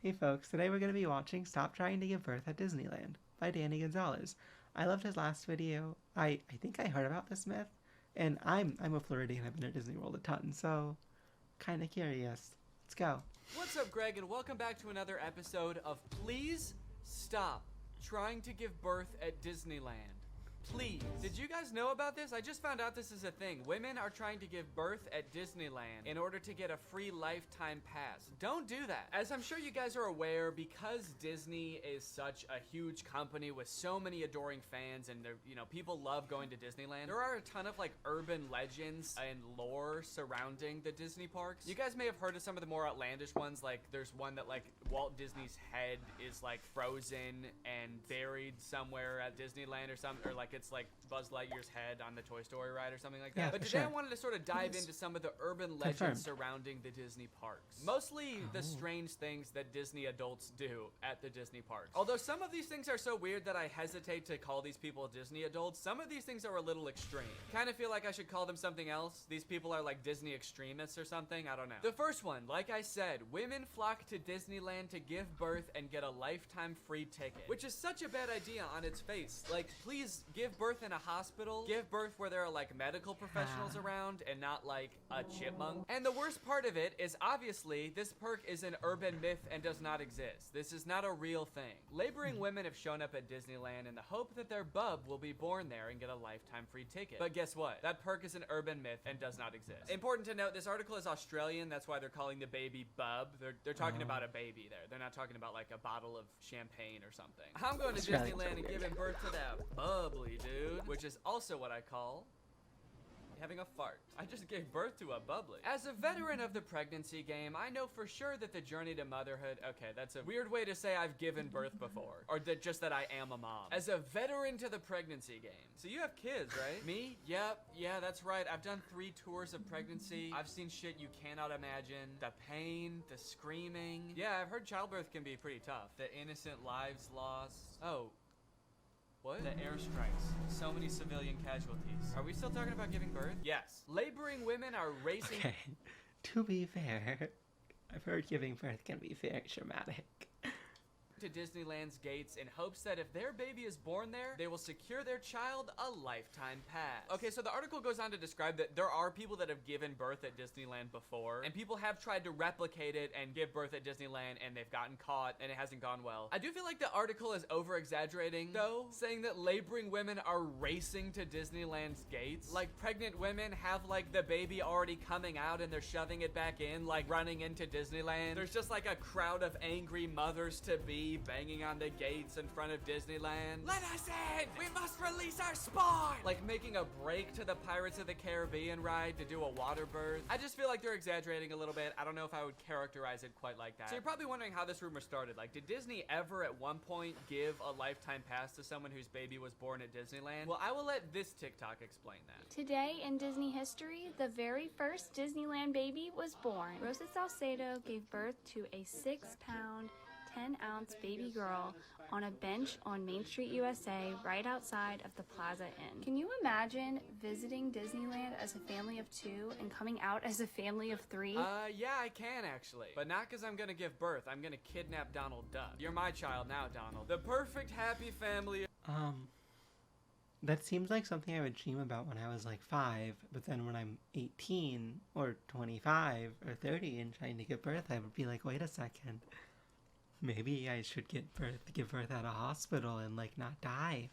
Hey folks, today we're going to be watching Stop Trying to Give Birth at Disneyland by Danny Gonzalez. I loved his last video. I think I heard about this myth, and I'm a Floridian. I've been to Disney World a ton, so kind of curious. Let's go. What's up, Greg, and welcome back to another episode of Please Stop Trying to Give Birth at Disneyland. Please. Did you guys know about this? I just found out this is a thing. Women are trying to give birth at Disneyland in order to get a free lifetime pass. Don't do that. As I'm sure you guys are aware, because Disney is such a huge company with so many adoring fans and people love going to Disneyland, there are a ton of like urban legends and lore surrounding the Disney parks. You guys may have heard of some of the more outlandish ones, like there's one that like Walt Disney's head is like frozen and buried somewhere at Disneyland or something, or like it's like Buzz Lightyear's head on the Toy Story ride or something like that. Yeah, but today I wanted to sort of dive into some of the urban legends surrounding the Disney parks. Mostly the strange things that Disney adults do at the Disney parks. Although some of these things are so weird that I hesitate to call these people Disney adults, some of these things are a little extreme. Kind of feel like I should call them something else. These people are like Disney extremists or something, I don't know. The first one, like I said, women flock to Disneyland to give birth and get a lifetime free ticket, which is such a bad idea on its face. Like, please give birth in a hospital, give birth where there are like medical professionals around and not like a chipmunk. And the worst part of it is obviously this perk is an urban myth and does not exist. This is not a real thing. Laboring women have shown up at Disneyland in the hope that their bub will be born there and get a lifetime free ticket. But guess what? That perk is an urban myth and does not exist. Important to note, this article is Australian. That's why they're calling the baby bub. They're talking about a baby there. They're not talking about like a bottle of champagne or something. I'm going to Disneyland and giving birth to that bubbly dude, which is also what I call having a fart. I just gave birth to a bubbly. As a veteran of the pregnancy game, I know for sure that the journey to motherhood, okay, that's a weird way to say I've given birth before, or just that I am a mom. As a veteran to the pregnancy game. So you have kids, right? Me? Yep, yeah, that's right. I've done 3 tours of pregnancy. I've seen shit you cannot imagine. The pain, the screaming. Yeah, I've heard childbirth can be pretty tough. The innocent lives lost. Oh. What? The airstrikes. So many civilian casualties. Are we still talking about giving birth? Yes. Laboring women are racing. Okay, to be fair, I've heard giving birth can be very traumatic. To Disneyland's gates in hopes that if their baby is born there, they will secure their child a lifetime pass. Okay, so the article goes on to describe that there are people that have given birth at Disneyland before, and people have tried to replicate it and give birth at Disneyland, and they've gotten caught, and it hasn't gone well. I do feel like the article is over-exaggerating, though, saying that laboring women are racing to Disneyland's gates. Like, pregnant women have, like, the baby already coming out, and they're shoving it back in, like, running into Disneyland. There's just, like, a crowd of angry mothers-to-be banging on the gates in front of Disneyland. Let us in! We must release our spawn! Like making a break to the Pirates of the Caribbean ride to do a water birth. I just feel like they're exaggerating a little bit. I don't know if I would characterize it quite like that. So you're probably wondering how this rumor started. Like, did Disney ever at one point give a lifetime pass to someone whose baby was born at Disneyland? Well, I will let this TikTok explain that. Today in Disney history, the very first Disneyland baby was born. Rosa Salcedo gave birth to a 6-pound, 10-ounce baby girl on a bench on Main Street, USA, right outside of the Plaza Inn. Can you imagine visiting Disneyland as a family of 2 and coming out as a family of 3? Yeah, I can actually. But not because I'm gonna give birth. I'm gonna kidnap Donald Duck. You're my child now, Donald. The perfect happy family. That seems like something I would dream about when I was like 5, but then when I'm 18 or 25 or 30 and trying to give birth, I would be like, wait a second. Maybe I should give birth at a hospital and like not die.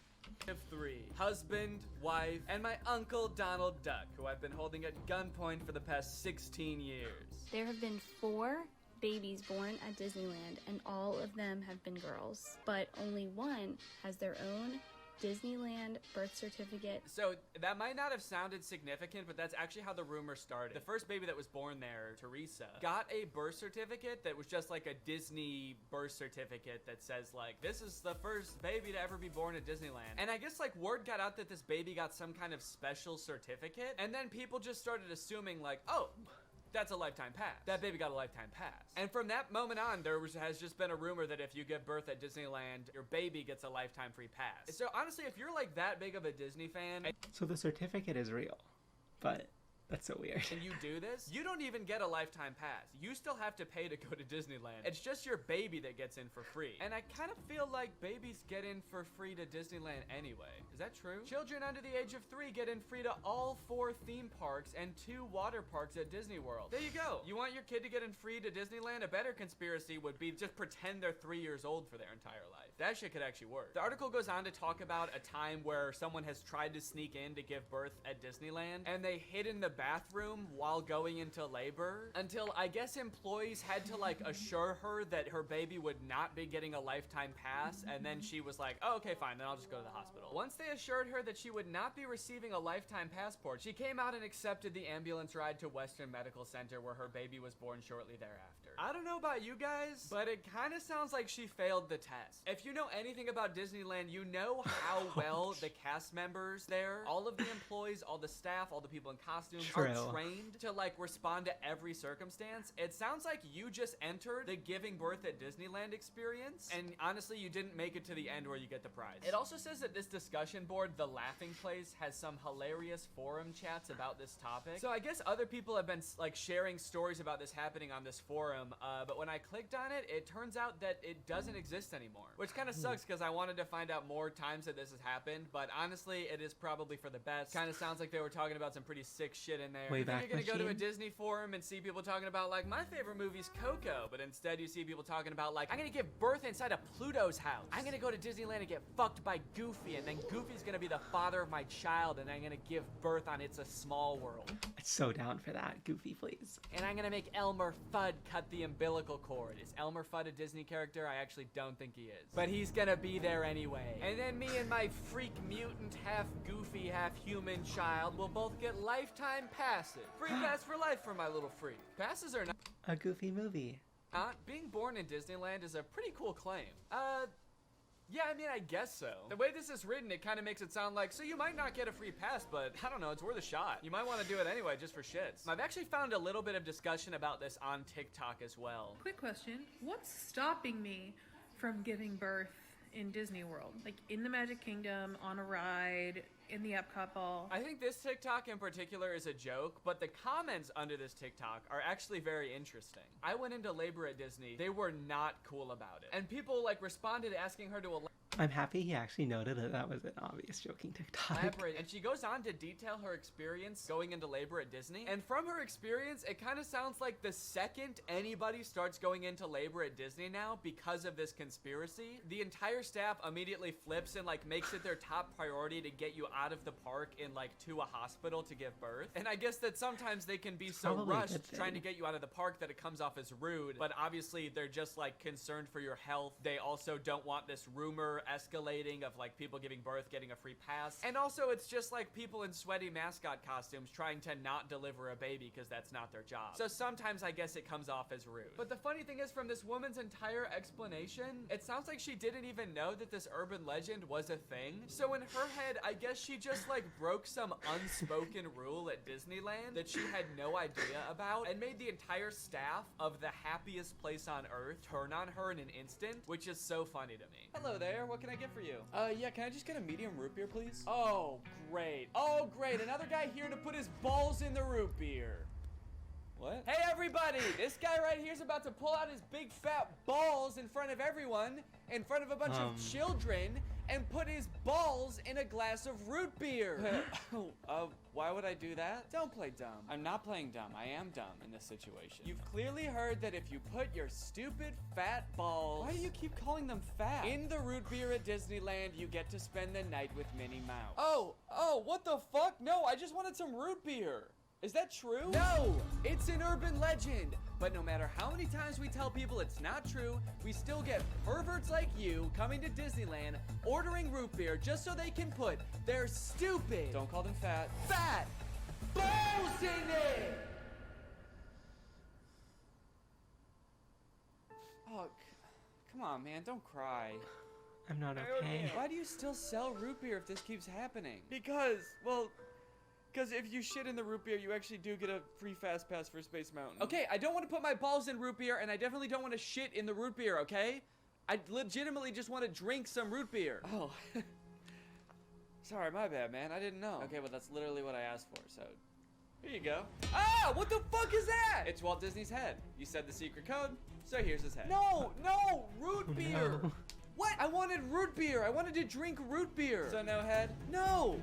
Of 3. Husband, wife, and my uncle Donald Duck, who I've been holding at gunpoint for the past 16 years. There have been 4 babies born at Disneyland, and all of them have been girls. But only one has their own Disneyland birth certificate. So that might not have sounded significant, but that's actually how the rumor started. The first baby that was born there, Teresa, got a birth certificate that was just like a Disney birth certificate that says like, this is the first baby to ever be born at Disneyland. And I guess like word got out that this baby got some kind of special certificate, and then people just started assuming like, oh, that's a lifetime pass. That baby got a lifetime pass. And from that moment on, has just been a rumor that if you give birth at Disneyland, your baby gets a lifetime free pass. So honestly, if you're like that big of a Disney fan... So the certificate is real, but That's so weird. And you do this, you don't even get a lifetime pass. You still have to pay to go to Disneyland. It's just your baby that gets in for free. And I kind of feel like babies get in for free to Disneyland anyway. Is that true? Children under the age of 3 get in free to all 4 theme parks and 2 water parks at Disney World. There you go. You want your kid to get in free to Disneyland? A better conspiracy would be just pretend they're 3 years old for their entire life. That shit could actually work. The article goes on to talk about a time where someone has tried to sneak in to give birth at Disneyland, and they hid in the bathroom while going into labor until I guess employees had to like assure her that her baby would not be getting a lifetime pass, and then she was like, oh, okay, fine, then I'll just go to the hospital. Once they assured her that she would not be receiving a lifetime passport, she came out and accepted the ambulance ride to Western Medical Center where her baby was born shortly thereafter. I don't know about you guys, but it kind of sounds like she failed the test. If you know anything about Disneyland, you know how well the cast members there, all of the employees, all the staff, all the people in costumes are trained to like respond to every circumstance. It sounds like you just entered the giving birth at Disneyland experience, and honestly, you didn't make it to the end where you get the prize. It also says that this discussion board, The Laughing Place, has some hilarious forum chats about this topic. So I guess other people have been like sharing stories about this happening on this forum, but when I clicked on it, it turns out that it doesn't exist anymore, which kind of sucks because I wanted to find out more times that this has happened, but honestly, it is probably for the best. Kind of sounds like they were talking about some pretty sick shit in there. You think you're gonna go to a Disney forum and see people talking about like, my favorite movie's Coco, but instead you see people talking about like, I'm gonna give birth inside of Pluto's house. I'm gonna go to Disneyland and get fucked by Goofy, and then Goofy's gonna be the father of my child, and I'm gonna give birth on It's a Small World. I'm so down for that. Goofy, please. And I'm gonna make Elmer Fudd cut the umbilical cord. Is Elmer Fudd a Disney character? I actually don't think he is. But he's gonna be there anyway. And then me and my freak mutant, half goofy, half human child will both get lifetime passes. Free pass for life for my little freak. Passes are not a Goofy movie. Being born in Disneyland is a pretty cool claim. Yeah, I mean, I guess so. The way this is written, it kind of makes it sound like, so you might not get a free pass, but I don't know, it's worth a shot. You might want to do it anyway, just for shits. I've actually found a little bit of discussion about this on TikTok as well. Quick question, what's stopping me from giving birth in Disney World? Like in the Magic Kingdom, on a ride, in the Epcot ball? I think this TikTok in particular is a joke, but the comments under this TikTok are actually very interesting. I went into labor at Disney. They were not cool about it. And people like responded asking her to I'm happy he actually noted that that was an obvious joking TikTok. elaborate. And she goes on to detail her experience going into labor at Disney. And from her experience, it kind of sounds like the second anybody starts going into labor at Disney now because of this conspiracy, the entire staff immediately flips and like makes it their top priority to get you out of the park and like to a hospital to give birth. And I guess that sometimes they can be so rushed trying to get you out of the park that it comes off as rude, but obviously they're just like concerned for your health. They also don't want this rumor escalating of like people giving birth getting a free pass. And also it's just like people in sweaty mascot costumes trying to not deliver a baby because that's not their job. So sometimes I guess it comes off as rude. But the funny thing is, from this woman's entire explanation, it sounds like she didn't even know that this urban legend was a thing. So in her head, I guess she just like broke some unspoken rule at Disneyland that she had no idea about and made the entire staff of the happiest place on earth turn on her in an instant, which is so funny to me. Hello there, what can I get for you? Yeah, can I just get a medium root beer, please? Oh, great. Oh, great, another guy here to put his balls in the root beer. What? Hey, everybody! This guy right here is about to pull out his big fat balls in front of everyone, in front of a bunch of children, and put his balls in a glass of root beer. Why would I do that? Don't play dumb. I'm not playing dumb. I am dumb in this situation. You've clearly heard that if you put your stupid fat balls... Why do you keep calling them fat? In the root beer at Disneyland, you get to spend the night with Minnie Mouse. Oh, what the fuck? No, I just wanted some root beer. Is that true? No, it's an urban legend. But no matter how many times we tell people it's not true, we still get perverts like you coming to Disneyland, ordering root beer just so they can put their stupid, don't call them fat balls in it! Oh, come on, man, don't cry. I'm not okay. Why do you still sell root beer if this keeps happening? Because if you shit in the root beer, you actually do get a free fast pass for Space Mountain. Okay, I don't want to put my balls in root beer, and I definitely don't want to shit in the root beer, okay? I legitimately just want to drink some root beer. Oh. Sorry, my bad, man. I didn't know. Okay, well, that's literally what I asked for, so Here you go. Ah, what the fuck is that? It's Walt Disney's head. You said the secret code, so here's his head. No, root beer. No. What? I wanted root beer. I wanted to drink root beer. So no head? No.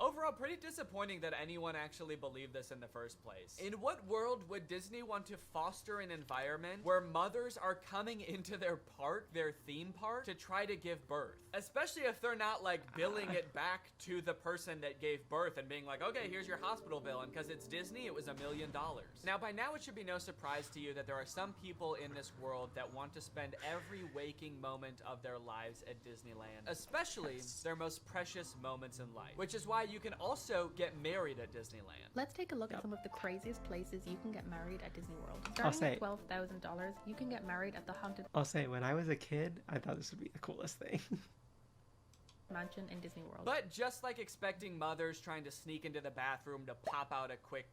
Overall, pretty disappointing that anyone actually believed this in the first place. In what world would Disney want to foster an environment where mothers are coming into their park, their theme park, to try to give birth? Especially if they're not like billing it back to the person that gave birth and being like, okay, here's your hospital bill, and because it's Disney, it was $1 million. Now, by now, it should be no surprise to you that there are some people in this world that want to spend every waking moment of their lives at Disneyland, especially their most precious moments in life, which is why you can also get married at Disneyland. Let's take a look at some of the craziest places you can get married at Disney World. I'll Starting say- at $12,000, you can get married at the Haunted I'll say, when I was a kid, I thought this would be the coolest thing. Mansion in Disney World. But just like expecting mothers trying to sneak into the bathroom to pop out a quick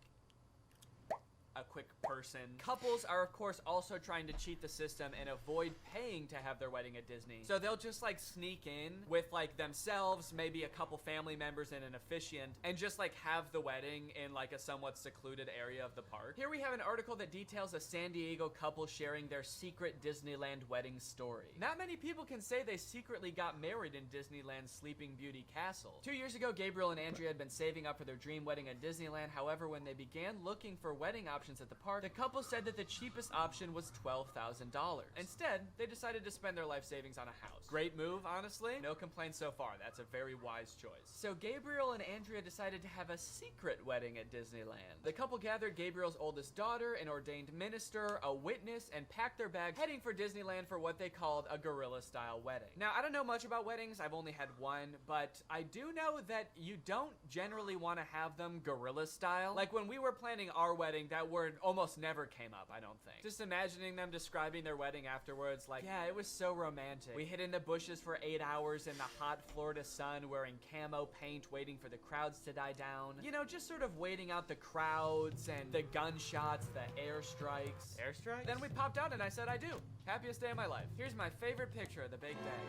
person, couples are of course also trying to cheat the system and avoid paying to have their wedding at Disney. So they'll just like sneak in with like themselves, maybe a couple family members and an officiant, and just like have the wedding in like a somewhat secluded area of the park. Here we have an article that details a San Diego couple sharing their secret Disneyland wedding story. Not many people can say they secretly got married in Disneyland's Sleeping Beauty Castle. 2 years ago, Gabriel and Andrea had been saving up for their dream wedding at Disneyland. However, when they began looking for wedding options at the park, the couple said that the cheapest option was $12,000. Instead, they decided to spend their life savings on a house. Great move, honestly. No complaints so far. That's a very wise choice. So Gabriel and Andrea decided to have a secret wedding at Disneyland. The couple gathered Gabriel's oldest daughter, an ordained minister, a witness, and packed their bags, heading for Disneyland for what they called a guerrilla-style wedding. Now, I don't know much about weddings. I've only had one, but I do know that you don't generally want to have them guerrilla-style. Like when we were planning our wedding, that word almost never came up, I don't think. Just imagining them describing their wedding afterwards, like, yeah, it was so romantic. We hid in the bushes for 8 hours in the hot Florida sun, wearing camo paint, waiting for the crowds to die down. You know, just sort of waiting out the crowds and the gunshots, the airstrikes. Airstrikes? Then we popped out and I said I do. Happiest day of my life. Here's my favorite picture of the big day.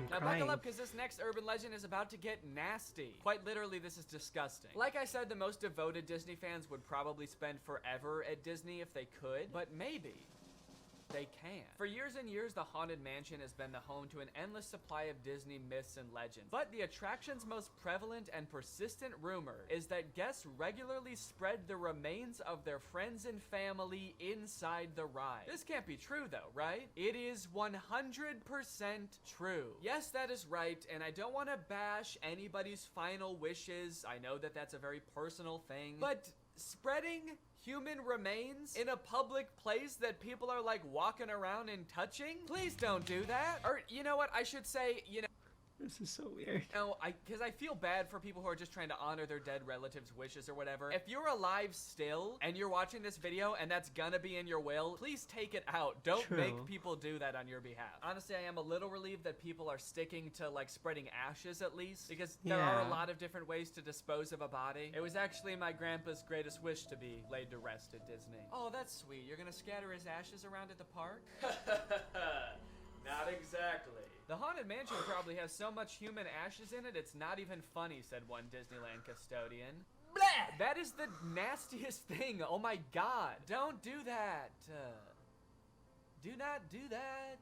Now buckle up, because this next urban legend is about to get nasty. Quite literally, this is disgusting. Like I said, the most devoted Disney fans would probably spend forever at Disney if they could, but maybe they can. For years and years, the Haunted Mansion has been the home to an endless supply of Disney myths and legends. But the attraction's most prevalent and persistent rumor is that guests regularly spread the remains of their friends and family inside the ride. This can't be true though, right? It is 100% true. Yes, that is right, and I don't want to bash anybody's final wishes. I know that that's a very personal thing, but spreading human remains in a public place that people are like walking around and touching? Please don't do that. Or you know what? I should say, you know, This is so weird. no, because I feel bad for people who are just trying to honor their dead relatives' wishes or whatever. If you're alive still and you're watching this video and that's gonna be in your will, please take it out. Don't True. make people do that on your behalf. Honestly, I am a little relieved that people are sticking to like spreading ashes at least, because there are a Yeah. lot of different ways to dispose of a body. It was actually my grandpa's greatest wish to be laid to rest at Disney. Oh, that's sweet. You're gonna scatter his ashes around at the park? Not exactly. The Haunted Mansion probably has so much human ashes in it, it's not even funny, said one Disneyland custodian. Blah! That is the nastiest thing. Oh my god. Don't do that. Do not do that.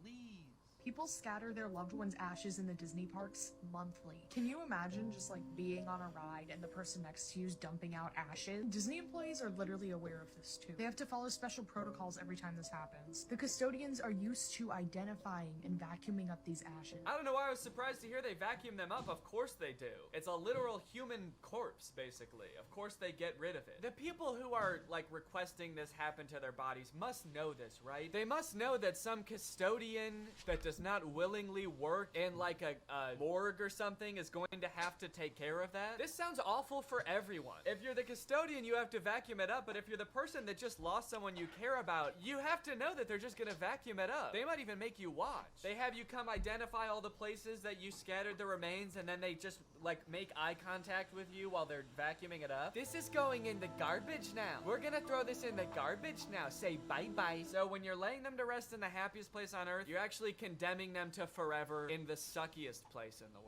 Please. People scatter their loved ones' ashes in the Disney parks monthly. Can you imagine just like being on a ride and the person next to you is dumping out ashes? Disney employees are literally aware of this too. They have to follow special protocols every time this happens. The custodians are used to identifying and vacuuming up these ashes. I don't know why I was surprised to hear they vacuum them up. Of course they do. It's a literal human corpse, basically. Of course they get rid of it. The people who are, like, requesting this happen to their bodies must know this, right? They must know that some custodian that does not willingly work in, like, a morgue or something is going to have to take care of that. This sounds awful for everyone. If you're the custodian, you have to vacuum it up, but if you're the person that just lost someone you care about, you have to know that they're just gonna vacuum it up. They might even make you watch. They have you come identify all the places that you scattered the remains, and then they just like make eye contact with you while they're vacuuming it up. This is going in the garbage now. We're gonna throw this in the garbage now. Say bye-bye. So when you're laying them to rest in the happiest place on earth, you're actually condemning them to forever in the suckiest place in the world.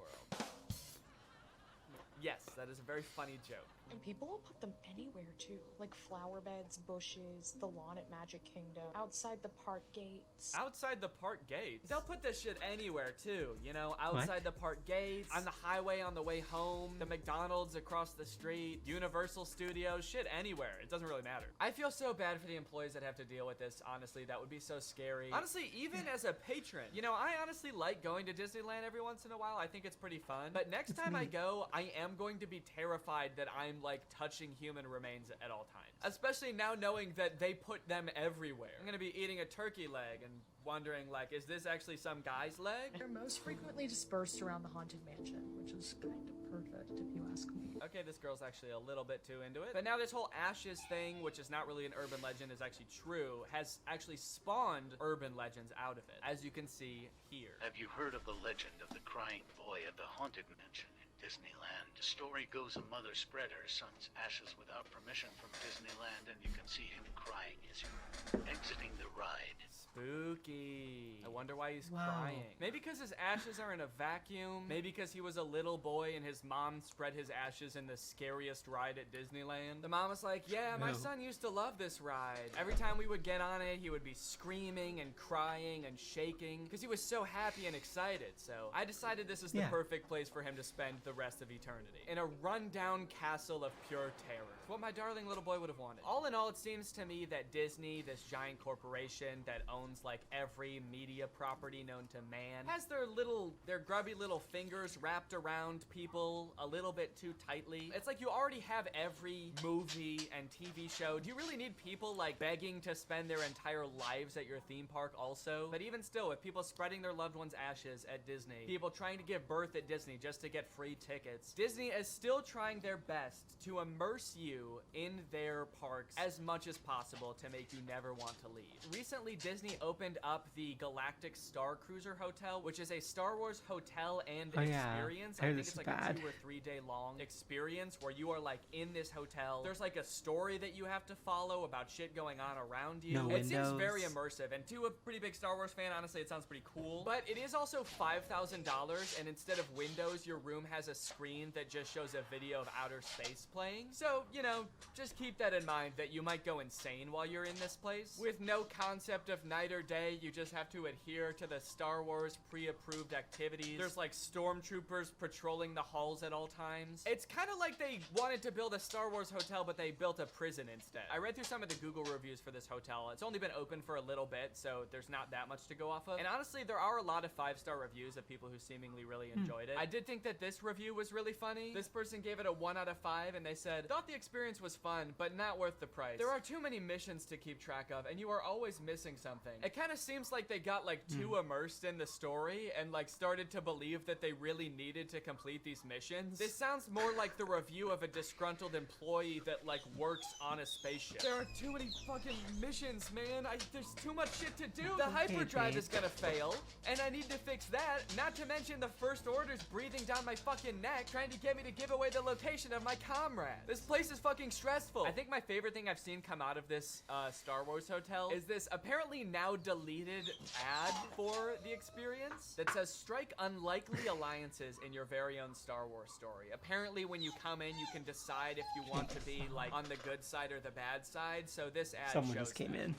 Yes, that is a very funny joke. And people will put them anywhere too, like flower beds, bushes, the lawn at Magic Kingdom, outside the park gates. Outside the park gates? They'll put this shit anywhere too, you know, outside the park gates, on the highway on the way home, the McDonald's across the street, Universal Studios, shit anywhere. It doesn't really matter. I feel so bad for the employees that have to deal with this, honestly. That would be so scary. Honestly, even as a patron, you know, I honestly like going to Disneyland every once in a while. I think it's pretty fun. But next time I go, I am going to be terrified that I'm like touching human remains at all times. Especially now knowing that they put them everywhere. I'm gonna be eating a turkey leg and wondering, like, is this actually some guy's leg? They're most frequently dispersed around the Haunted Mansion, which is kind of perfect if you ask me. Okay, this girl's actually a little bit too into it. But now this whole ashes thing, which is not really an urban legend, is actually true, has actually spawned urban legends out of it, as you can see here. Have you heard of the legend of the crying boy at the Haunted Mansion in Disneyland? The story goes a mother spread her son's ashes without permission from Disneyland, and you can see him crying as you're exiting the ride. Spooky. I wonder why he's crying. Maybe because his ashes are in a vacuum. Maybe because he was a little boy and his mom spread his ashes in the scariest ride at Disneyland. The mom was like, yeah, my son used to love this ride. Every time we would get on it, he would be screaming and crying and shaking because he was so happy and excited. So I decided this is the perfect place for him to spend the rest of eternity. In a rundown castle of pure terror. It's what my darling little boy would have wanted. All in all, it seems to me that Disney, this giant corporation that owns like every media property known to man, has their grubby little fingers wrapped around people a little bit too tightly. It's like you already have every movie and TV show. Do you really need people like begging to spend their entire lives at your theme park also? But even still, with people spreading their loved ones' ashes at Disney, people trying to give birth at Disney just to get free tickets, Disney is still trying their best to immerse you in their parks as much as possible to make you never want to leave. Recently, Disney opened up the Galactic Star Cruiser Hotel, which is a Star Wars hotel and experience. I think it's like a 2 or 3 day long experience where you are like in this hotel. There's like a story that you have to follow about shit going on around you. It seems very immersive, and to a pretty big Star Wars fan, honestly, it sounds pretty cool. But it is also $5,000, and instead of windows, your room has a screen that just shows a video of outer space playing. So, you know, just keep that in mind that you might go insane while you're in this place. With no concept of night or day, you just have to adhere to the Star Wars pre-approved activities. There's like stormtroopers patrolling the halls at all times. It's kind of like they wanted to build a Star Wars hotel, but they built a prison instead. I read through some of the Google reviews for this hotel. It's only been open for a little bit, so there's not that much to go off of. And honestly, there are a lot of 5-star reviews of people who seemingly really enjoyed it. I did think that this review was really funny. This person gave it a 1 out of 5, and they said, thought the experience was fun, but not worth the price. There are too many missions to keep track of, and you are always missing something. It kind of seems like they got like too immersed in the story and like started to believe that they really needed to complete these missions. This sounds more like the review of a disgruntled employee that like works on a spaceship. There are too many fucking missions, man. There's too much shit to do. The hyperdrive is gonna fail, and I need to fix that. Not to mention the First Order's breathing down my fucking neck, trying to get me to give away the location of my comrade. This place is fucking stressful. I think my favorite thing I've seen come out of this Star Wars hotel is this apparently now deleted ad for the experience that says strike unlikely alliances in your very own Star Wars story. Apparently when you come in, you can decide if you want to be like on the good side or the bad side. So this ad Someone shows just came that. in.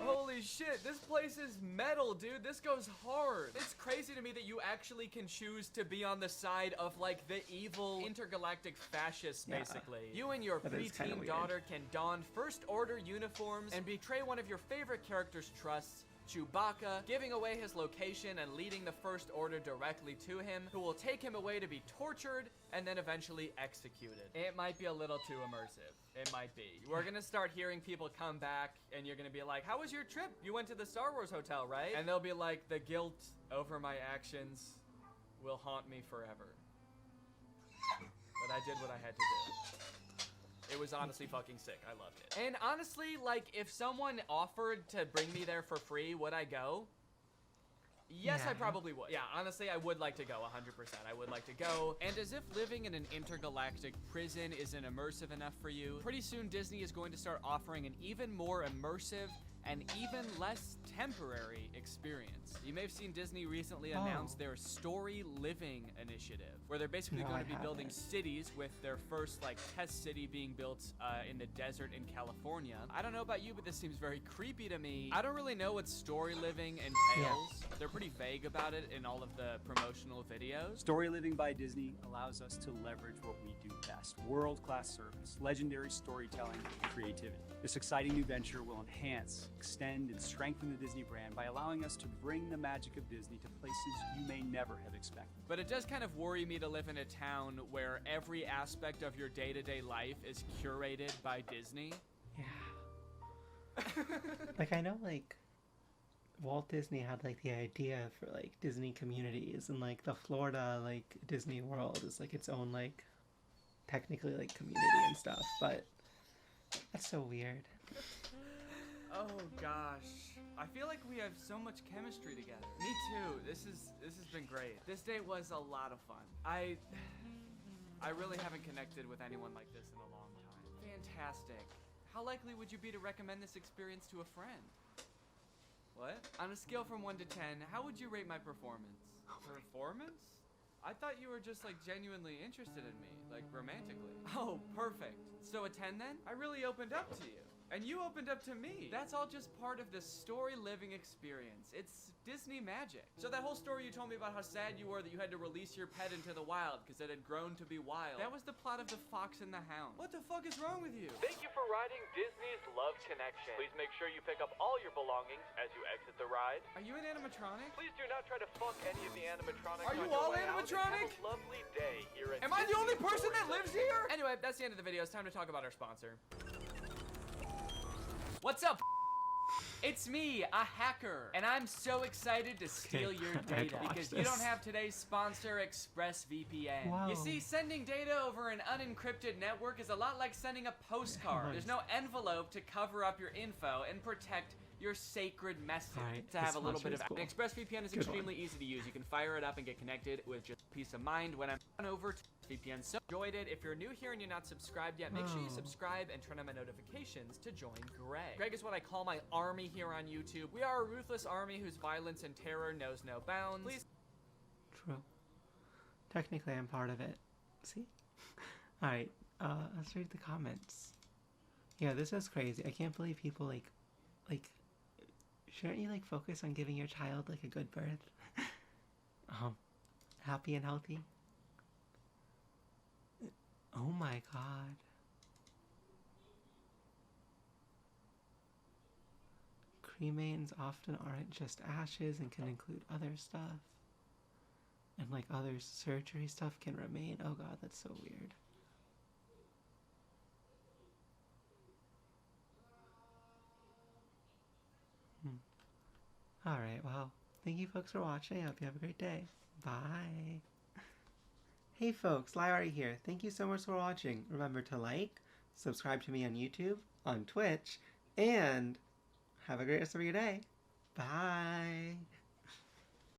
Holy shit, this place is metal, dude. This goes hard. It's crazy to me that you actually can choose to be on the side of like the evil intergalactic fascists, basically. You and your preteen daughter can don First Order uniforms and betray one of your favorite characters' trusts, Chewbacca, giving away his location and leading the First Order directly to him, who will take him away to be tortured and then eventually executed. It might be a little too immersive. It might be. We're gonna start hearing people come back and you're gonna be like, how was your trip? You went to the Star Wars hotel, right? And they'll be like, the guilt over my actions will haunt me forever. But I did what I had to do. It was honestly fucking sick. I loved it. And honestly, like, if someone offered to bring me there for free, would I go? Yes, Yeah. I probably would. Yeah, honestly, I would like to go 100%. I would like to go. And as if living in an intergalactic prison isn't immersive enough for you, pretty soon Disney is going to start offering an even more immersive and even less temporary experience. You may have seen Disney recently announce their Story Living initiative, where they're basically going to be building cities, with their first like test city being built in the desert in California. I don't know about you, but this seems very creepy to me. I don't really know what Story Living entails. They're pretty vague about it in all of the promotional videos. Story Living by Disney allows us to leverage what we do best: world-class service, legendary storytelling, and creativity. This exciting new venture will enhance, extend, and strengthen the Disney brand by allowing us to bring the magic of Disney to places you may never have expected. But it does kind of worry me to live in a town where every aspect of your day-to-day life is curated by Disney. Yeah. Like, I know, like, Walt Disney had, like, the idea for, like, Disney communities, and, like, the Florida, like, Disney World is, like, its own, like, technically, like, community and stuff, but that's so weird. Oh gosh, I feel like we have so much chemistry together. Me too. This has been great. This date was a lot of fun. I really haven't connected with anyone like this in a long time. Fantastic. How likely would you be to recommend this experience to a friend? What? On a scale from 1 to 10, how would you rate my performance? Performance? I thought you were just like genuinely interested in me, like romantically. Oh, perfect. So a 10 then? I really opened up to you. And you opened up to me. That's all just part of the Story Living experience. It's Disney magic. So that whole story you told me about how sad you were that you had to release your pet into the wild because it had grown to be wild, that was the plot of The Fox and the Hound. What the fuck is wrong with you? Thank you for riding Disney's Love Connection. Please make sure you pick up all your belongings as you exit the ride. Are you an animatronic? Please do not try to fuck any of the animatronics. Are you on your all way out, and animatronic? have a lovely day here at Am I the only Disney person that lives Story here? Anyway, that's the end of the video. It's time to talk about our sponsor. What's up? It's me, a hacker, and I'm so excited to steal your data because you don't have today's sponsor, ExpressVPN. Wow. You see, sending data over an unencrypted network is a lot like sending a postcard. There's no envelope to cover up your info and protect your sacred message. To have a little bit of cool. ExpressVPN is extremely easy to use. You can fire it up and get connected with just peace of mind when I'm on over to VPN. So enjoyed it. If you're new here and you're not subscribed yet, make sure you subscribe and turn on my notifications to join Greg. Greg is what I call my army here on YouTube. We are a ruthless army whose violence and terror knows no bounds. Please. True. Technically, I'm part of it. See? Alright, let's read the comments. Yeah, this is crazy. I can't believe people, like, shouldn't you, like, focus on giving your child, like, a good birth? Happy and healthy? Oh my god. Cremains often aren't just ashes and can include other stuff. And, like, other surgery stuff can remain. Oh god, that's so weird. Alright, well, thank you folks for watching. I hope you have a great day. Bye. Hey folks, lyarri here. Thank you so much for watching. Remember to like, subscribe to me on YouTube, on Twitch, and have a great rest of your day. Bye.